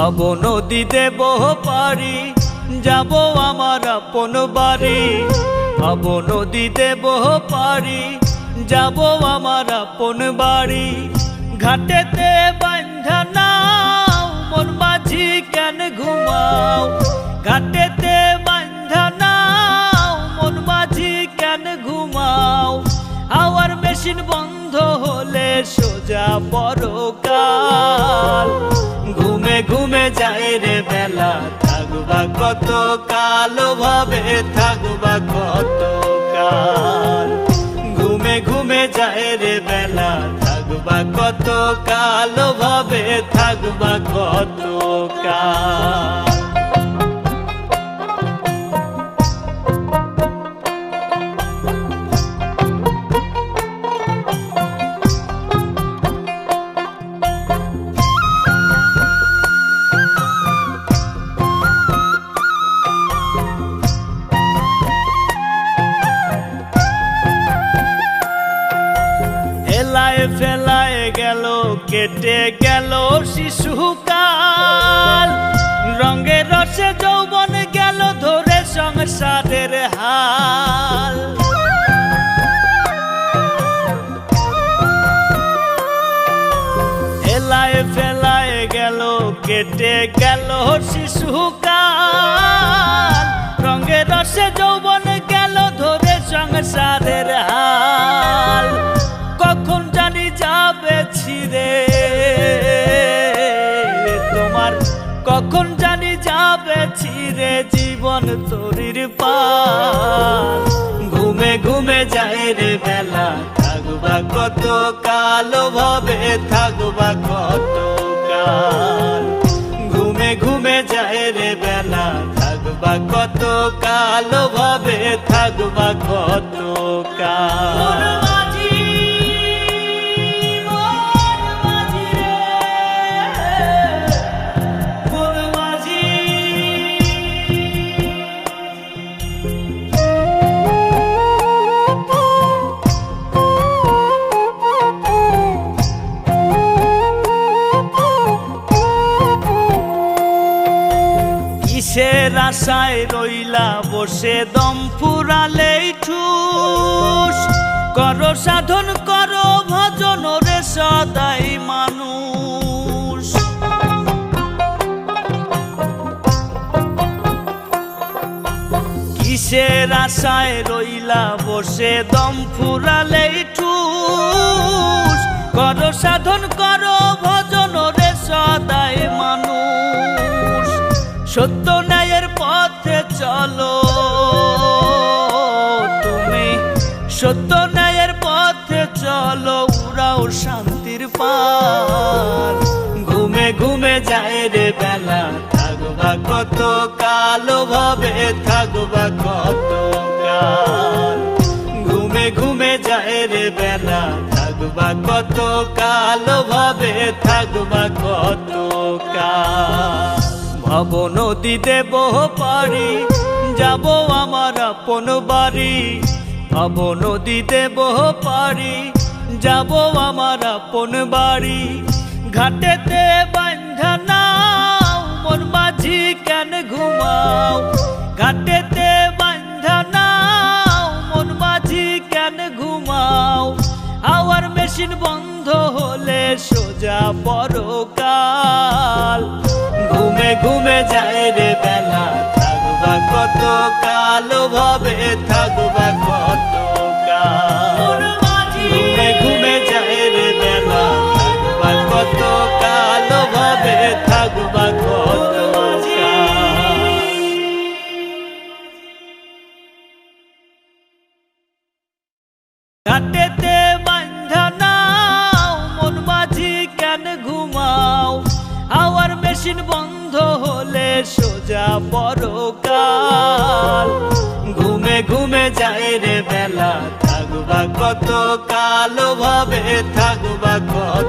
ভাব নদী দেব পারি, যাব আমার আপন বাড়ি। ভাব নদী দেব পারি, যাব আমার আপন বাড়ি। ঘাটেতে বান্ধা নাও, মন মাঝি কেন ঘুমাও? ঘাটেতে বান্ধা নাও, মন মাঝি কেন ঘুমাও? হাওয়ার মেশিন বন্ধ হলে সোজা পরকাল। ঘুমে ঘুমে যায় রে বেলা, থাকবা কত কাল, ভাবে থাকবা কত কাল। ঘুমে ঘুমে যায় রে বেলা, থাকবা কত কাল, ভাবে থাকবা কত কাল। ফেলায় গেল, কেটে গেল শিশুকাল। রঙে রসে যৌবন গেল ধরে সংসারের হাল। এলায় ফেলায় গেল, কেটে গেল শিশুকাল। রঙে রসে যৌবন গেল ধরে সংসারের হাল। কখন জানি যাবে ছিঁড়ে তোমার, কখন জানি যাবে ছিঁড়ে জীবন তরির পাল। ঘুমে ঘুমে যায় রে বেলা, থাকবা কত কাল, ভাবে থাকবা কত কাল। ঘুমে ঘুমে যায় রে বেলা, থাকবা কত কাল, ভাবে থাকবা কত কাল। কিসের আশায় রইলা বসে, দম ফুরালেই ঠুস। করো সাধন করো ভজন রে সদাই মানুষ। কিসের আশায় রইলা বসে, দম ফুরালেই ঠুস। করো সাধন করো ভজন রে সদাই মানুষ। সত্য ন্যায়ের পথে চলো তুমি, সত্য ন্যায়ের পথে চলো, উড়াও শান্তির পাল। ঘুমে ঘুমে যায় রে বেলা, থাকবা কত কাল, ভাবে থাকবা কত কাল। ঘুমে ঘুমে যায় রে বেলা, থাকবা কত কাল, ভাবে থাকবা কত কাল। ভাব নদী দেব পারি, যাব আমার আপন বাড়ি। ভাব নদী দেব পারি, যাব আমার আপন বাড়ি। ঘাটেতে বান্ধা নাও, মন মাঝি কেন ঘুমাও? ঘাটেতে বান্ধা নাও, মন মাঝি কেন ঘুমাও? হাওয়ার মেশিন বন্ধ হলে সোজা পরকাল। ঘুমে ঘুমে যায় রে বেলা, থাকবা কত কাল, ভাবে থাকবা কত কাল। ঘুমে ঘুমে যায় রে বেলা, থাকবা কত কাল, ভাবে থাকবা কত কাল। ঘাটেতে বান্ধা নাও, মন মাঝি কেন ঘুমাও? হাওয়ার মেশিন বন্ধ হলে সোজা পরকাল। ঘুমে ঘুমে যায় রে বেলা, থাকবা কত কাল, ভাবে থাকবা কত